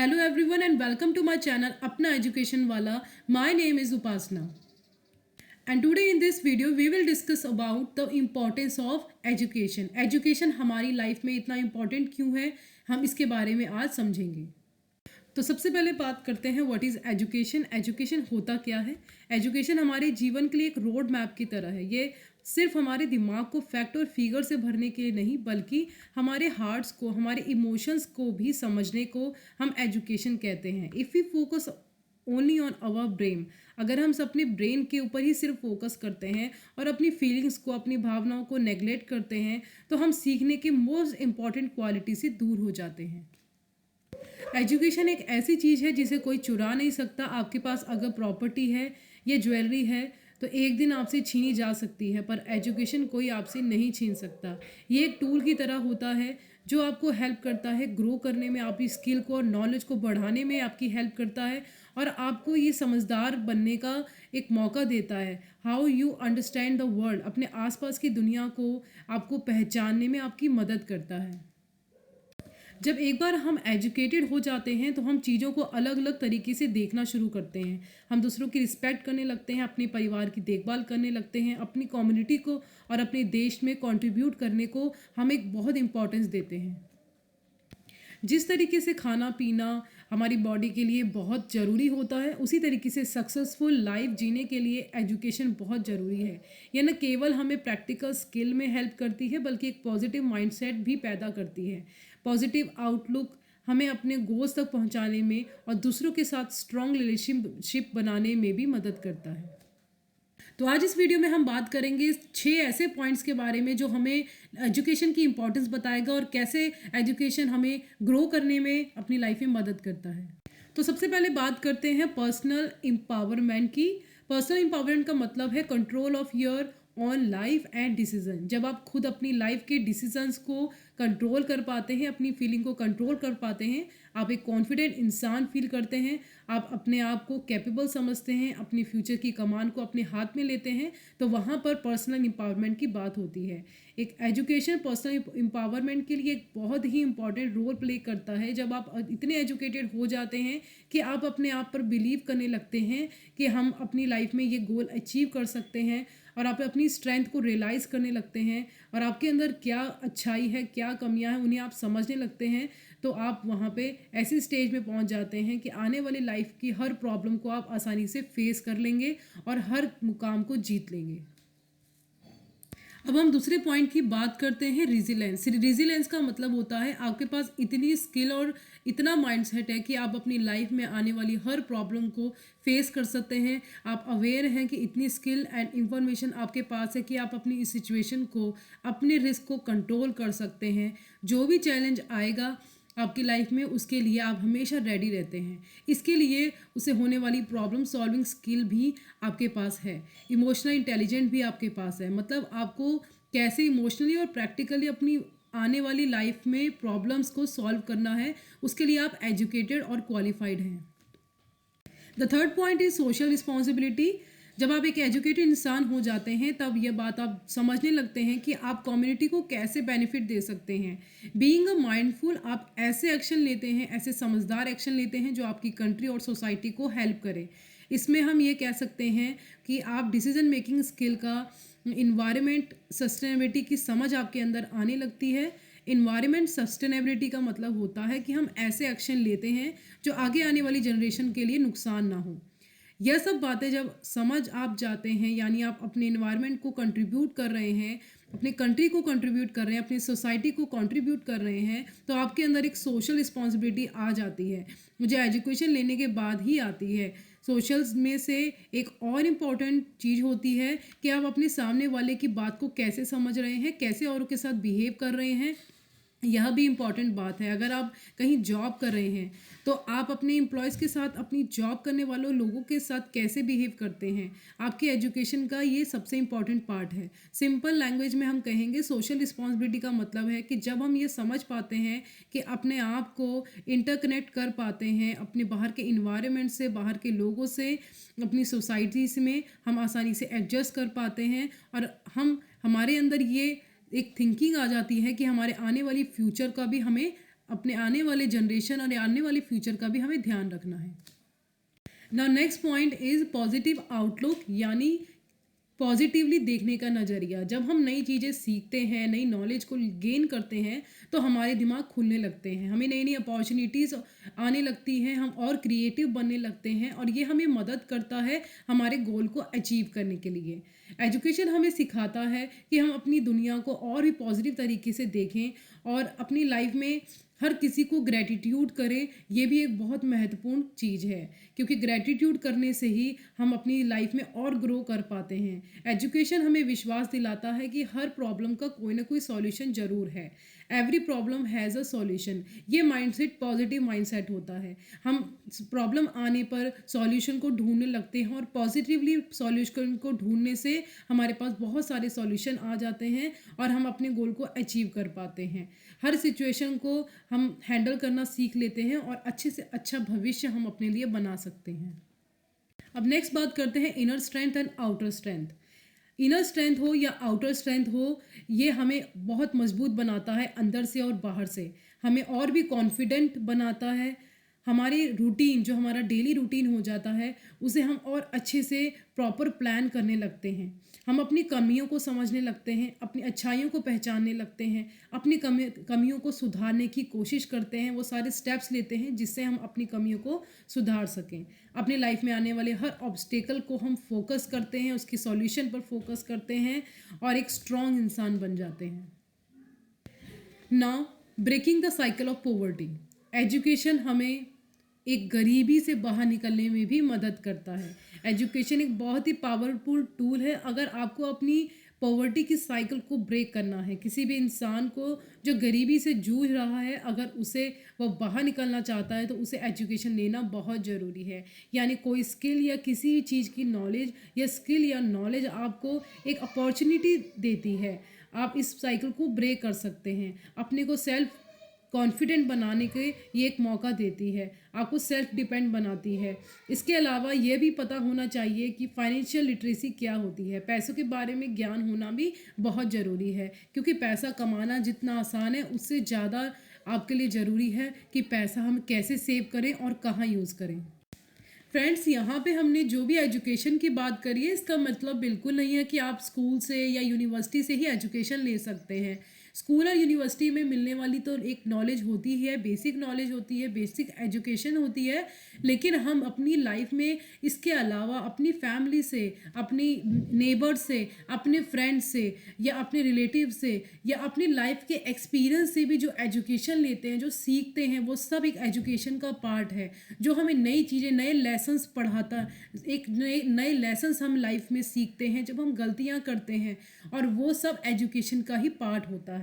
Hello everyone and welcome to my channel Apna Education Wala. My name is Upasna. And today in this video we will discuss about the importance of education. Education हमारी life में इतना important क्यों है, हम इसके बारे में आज समझेंगे। तो सबसे पहले बात करते हैं व्हाट इज़ एजुकेशन। एजुकेशन होता क्या है। एजुकेशन हमारे जीवन के लिए एक रोड मैप की तरह है। ये सिर्फ हमारे दिमाग को फैक्ट और फिगर से भरने के लिए नहीं, बल्कि हमारे हार्ट्स को, हमारे इमोशंस को भी समझने को हम एजुकेशन कहते हैं। If we focus only on our brain, अगर हम अपने ब्रेन के ऊपर ही सिर्फ फोकस करते हैं और अपनी फीलिंग्स को, अपनी भावनाओं को नेगलेक्ट करते हैं, तो हम सीखने के मोस्ट इम्पॉर्टेंट क्वालिटी से दूर हो जाते हैं। एजुकेशन एक ऐसी चीज़ है जिसे कोई चुरा नहीं सकता। आपके पास अगर प्रॉपर्टी है या ज्वेलरी है तो एक दिन आपसे छीनी जा सकती है, पर एजुकेशन कोई आपसे नहीं छीन सकता। ये एक टूल की तरह होता है जो आपको हेल्प करता है ग्रो करने में, आपकी स्किल को और नॉलेज को बढ़ाने में आपकी हेल्प करता है, और आपको ये समझदार बनने का एक मौका देता है। How you understand the world, अपने आसपास की दुनिया को आपको पहचानने में आपकी मदद करता है। जब एक बार हम एजुकेटेड हो जाते हैं तो हम चीज़ों को अलग अलग तरीके से देखना शुरू करते हैं। हम दूसरों की रिस्पेक्ट करने लगते हैं, अपने परिवार की देखभाल करने लगते हैं, अपनी कम्युनिटी को और अपने देश में कंट्रीब्यूट करने को हम एक बहुत इम्पोर्टेंस देते हैं। जिस तरीके से खाना पीना हमारी बॉडी के लिए बहुत ज़रूरी होता है, उसी तरीके से सक्सेसफुल लाइफ जीने के लिए एजुकेशन बहुत ज़रूरी है। यह न केवल हमें प्रैक्टिकल स्किल में हेल्प करती है, बल्कि एक पॉजिटिव माइंडसेट भी पैदा करती है। पॉजिटिव आउटलुक हमें अपने गोल्स तक पहुंचाने में और दूसरों के साथ स्ट्रॉन्ग रिलेशनशिप बनाने में भी मदद करता है। तो आज इस वीडियो में हम बात करेंगे 6 ऐसे पॉइंट्स के बारे में जो हमें एजुकेशन की इम्पोर्टेंस बताएगा और कैसे एजुकेशन हमें ग्रो करने में अपनी लाइफ में मदद करता है। तो सबसे पहले बात करते हैं पर्सनल एम्पावरमेंट की। पर्सनल एम्पावरमेंट का मतलब है control of your on life and decision. जब आप खुद अपनी लाइफ के डिसीजंस को कंट्रोल कर पाते हैं, अपनी फीलिंग को कंट्रोल कर पाते हैं, आप एक कॉन्फिडेंट इंसान फील करते हैं, आप अपने आप को कैपेबल समझते हैं, अपनी फ्यूचर की कमान को अपने हाथ में लेते हैं, तो वहाँ पर पर्सनल एम्पावरमेंट की बात होती है। एक एजुकेशन पर्सनल एम्पावरमेंट के लिए एक बहुत ही इंपॉर्टेंट रोल प्ले करता है। जब आप इतने एजुकेटेड हो जाते हैं कि आप अपने आप पर बिलीव करने लगते हैं कि हम अपनी लाइफ में ये गोल अचीव कर सकते हैं, और आप अपनी स्ट्रेंथ को रियलाइज़ करने लगते हैं, और आपके अंदर क्या अच्छाई है, क्या कमियां हैं, उन्हें आप समझने लगते हैं, तो आप वहाँ पे ऐसी स्टेज में पहुँच जाते हैं कि आने वाली लाइफ की हर प्रॉब्लम को आप आसानी से फेस कर लेंगे और हर मुकाम को जीत लेंगे। अब हम दूसरे पॉइंट की बात करते हैं, रिजिलेंस। रिजिलेंस का मतलब होता है आपके पास इतनी स्किल और इतना माइंडसेट है कि आप अपनी लाइफ में आने वाली हर प्रॉब्लम को फेस कर सकते हैं। आप अवेयर हैं कि इतनी स्किल एंड इंफॉर्मेशन आपके पास है कि आप अपनी इस सिचुएशन को, अपने रिस्क को कंट्रोल कर सकते हैं। जो भी चैलेंज आएगा आपकी लाइफ में, उसके लिए आप हमेशा रेडी रहते हैं। इसके लिए उसे होने वाली प्रॉब्लम सॉल्विंग स्किल भी आपके पास है। इमोशनल इंटेलिजेंट भी आपके पास है। मतलब आपको कैसे इमोशनली और प्रैक्टिकली अपनी आने वाली लाइफ में प्रॉब्लम्स को सॉल्व करना है, उसके लिए आप एजुकेटेड और क्वालिफाइड हैं। The third point is social responsibility. जब आप एक एजुकेटेड इंसान हो जाते हैं तब यह बात आप समझने लगते हैं कि आप कम्युनिटी को कैसे बेनिफिट दे सकते हैं। बीइंग अ माइंडफुल, आप ऐसे एक्शन लेते हैं, ऐसे समझदार एक्शन लेते हैं जो आपकी कंट्री और सोसाइटी को हेल्प करे। इसमें हम ये कह सकते हैं कि आप डिसीजन मेकिंग स्किल का, इन्वायरमेंट सस्टेनेबिलिटी की समझ आपके अंदर आने लगती है। इन्वायरमेंट सस्टेनेबिलिटी का मतलब होता है कि हम ऐसे एक्शन लेते हैं जो आगे आने वाली जनरेशन के लिए नुकसान ना हो। यह सब बातें जब समझ आप जाते हैं, यानी आप अपने इन्वायरमेंट को कंट्रीब्यूट कर रहे हैं, अपने कंट्री को कंट्रीब्यूट कर रहे हैं, अपनी सोसाइटी को कंट्रीब्यूट कर रहे हैं, तो आपके अंदर एक सोशल रिस्पॉन्सिबिलिटी आ जाती है। मुझे एजुकेशन लेने के बाद ही आती है। सोशल्स में से एक और इम्पॉर्टेंट चीज़ होती है कि आप अपने सामने वाले की बात को कैसे समझ रहे हैं, कैसे औरों के साथ बिहेव कर रहे हैं। यह भी इम्पॉर्टेंट बात है। अगर आप कहीं जॉब कर रहे हैं तो आप अपने एम्प्लॉयज़ के साथ, अपनी जॉब करने वालों लोगों के साथ कैसे बिहेव करते हैं, आपके एजुकेशन का ये सबसे इम्पॉर्टेंट पार्ट है। सिंपल लैंग्वेज में हम कहेंगे सोशल रिस्पॉन्सिबिलिटी का मतलब है कि जब हम ये समझ पाते हैं कि अपने आप को इंटरकनेक्ट कर पाते हैं अपने बाहर के इन्वायरमेंट से, बाहर के लोगों से, अपनी सोसाइटीज़ में हम आसानी से एडजस्ट कर पाते हैं, और हमारे अंदर ये एक थिंकिंग आ जाती है कि हमारे आने वाली फ्यूचर का भी हमें अपने आने वाले जनरेशन और आने वाले फ्यूचर का भी हमें ध्यान रखना है। Now next point is positive outlook, यानी पॉजिटिवली देखने का नज़रिया। जब हम नई चीज़ें सीखते हैं, नई नॉलेज को गेन करते हैं, तो हमारे दिमाग खुलने लगते हैं, हमें नई नई अपॉर्चुनिटीज़ आने लगती हैं, हम और क्रिएटिव बनने लगते हैं, और ये हमें मदद करता है हमारे गोल को अचीव करने के लिए। एजुकेशन हमें सिखाता है कि हम अपनी दुनिया को और भी पॉजिटिव तरीके से देखें और अपनी लाइफ में हर किसी को ग्रैटिट्यूड करें। ये भी एक बहुत महत्वपूर्ण चीज़ है, क्योंकि ग्रैटिट्यूड करने से ही हम अपनी लाइफ में और ग्रो कर पाते हैं। एजुकेशन हमें विश्वास दिलाता है कि हर प्रॉब्लम का कोई ना कोई सॉल्यूशन ज़रूर है। Every problem has a solution. ये माइंडसेट पॉजिटिव माइंडसेट होता है। हम प्रॉब्लम आने पर सॉल्यूशन को ढूंढने लगते हैं, और पॉजिटिवली सॉल्यूशन को ढूंढने से हमारे पास बहुत सारे सॉल्यूशन आ जाते हैं और हम अपने गोल को अचीव कर पाते हैं। हर सिचुएशन को हम हैंडल करना सीख लेते हैं और अच्छे से अच्छा भविष्य हम अपने लिए बना सकते हैं। अब नेक्स्ट बात करते हैं inner strength and outer strength. Inner strength हो या आउटर स्ट्रेंथ हो, ये हमें बहुत मजबूत बनाता है अंदर से और बाहर से। हमें और भी कॉन्फिडेंट बनाता है। हमारी रूटीन, जो हमारा डेली रूटीन हो जाता है, उसे हम और अच्छे से प्रॉपर प्लान करने लगते हैं। हम अपनी कमियों को समझने लगते हैं, अपनी अच्छाइयों को पहचानने लगते हैं, अपनी कमियों को सुधारने की कोशिश करते हैं, वो सारे स्टेप्स लेते हैं जिससे हम अपनी कमियों को सुधार सकें। अपनी लाइफ में आने वाले हर ऑब्स्टेकल को हम फोकस करते हैं, उसकी सॉल्यूशन पर फोकस करते हैं और एक स्ट्रॉन्ग इंसान बन जाते हैं। Now breaking the cycle of poverty. Education हमें एक गरीबी से बाहर निकलने में भी मदद करता है। एजुकेशन एक बहुत ही पावरफुल टूल है। अगर आपको अपनी पॉवर्टी की साइकिल को ब्रेक करना है, किसी भी इंसान को जो गरीबी से जूझ रहा है, अगर उसे वो बाहर निकलना चाहता है, तो उसे एजुकेशन लेना बहुत ज़रूरी है। यानी कोई स्किल या किसी भी चीज़ की नॉलेज या स्किल या नॉलेज आपको एक अपॉर्चुनिटी देती है। आप इस साइकिल को ब्रेक कर सकते हैं। अपने को सेल्फ कॉन्फिडेंट बनाने के ये एक मौका देती है, आपको सेल्फ डिपेंड बनाती है। इसके अलावा ये भी पता होना चाहिए कि फाइनेंशियल लिटरेसी क्या होती है। पैसों के बारे में ज्ञान होना भी बहुत ज़रूरी है, क्योंकि पैसा कमाना जितना आसान है, उससे ज़्यादा आपके लिए ज़रूरी है कि पैसा हम कैसे सेव करें और कहाँ यूज़ करें। फ्रेंड्स, यहाँ पे हमने जो भी एजुकेशन की बात करी है, इसका मतलब बिल्कुल नहीं है कि आप स्कूल से या यूनिवर्सिटी से ही एजुकेशन ले सकते हैं। स्कूल और यूनिवर्सिटी में मिलने वाली तो एक नॉलेज होती है, बेसिक नॉलेज होती है, बेसिक एजुकेशन होती है, लेकिन हम अपनी लाइफ में इसके अलावा अपनी फैमिली से, अपनी नेबर से, अपने फ्रेंड्स से या अपने रिलेटिव से या अपनी लाइफ के एक्सपीरियंस से भी जो एजुकेशन लेते हैं, जो सीखते हैं, वो सब एक एजुकेशन का पार्ट है, जो हमें नई चीज़ें, नए लेसन्स पढ़ाता। एक नए नए लेसन्स हम लाइफ में सीखते हैं जब हम गलतियाँ करते हैं, और वो सब एजुकेशन का ही पार्ट होता है।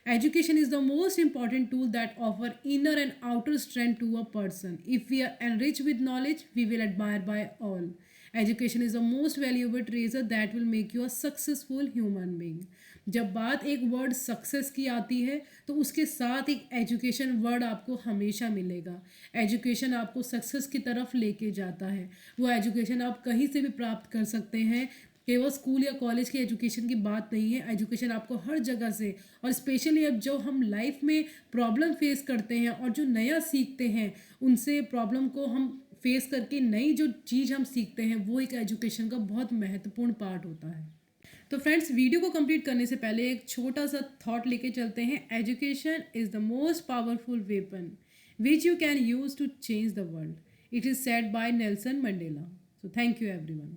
Education is the most important tool that offer inner and outer strength to a person. If we are enriched with knowledge, we will admire by all. Education is the most valuable treasure that will make you a successful human being. जब बात एक word success की आती है, तो उसके साथ एक एजुकेशन वर्ड आपको हमेशा मिलेगा। एजुकेशन आपको सक्सेस की तरफ लेके जाता है। वो एजुकेशन आप कहीं से भी प्राप्त कर सकते हैं। केवल स्कूल या कॉलेज की एजुकेशन की बात नहीं है। एजुकेशन आपको हर जगह से, और स्पेशली अब जो हम लाइफ में प्रॉब्लम फेस करते हैं और जो नया सीखते हैं, उनसे प्रॉब्लम को हम फेस करके नई जो चीज़ हम सीखते हैं, वो एक एजुकेशन का बहुत महत्वपूर्ण पार्ट होता है। तो फ्रेंड्स, वीडियो को कंप्लीट करने से पहले एक छोटा सा थॉट लेके चलते हैं। Education is the most powerful weapon which you can use to change the world. It is said by Nelson Mandela. So thank you everyone.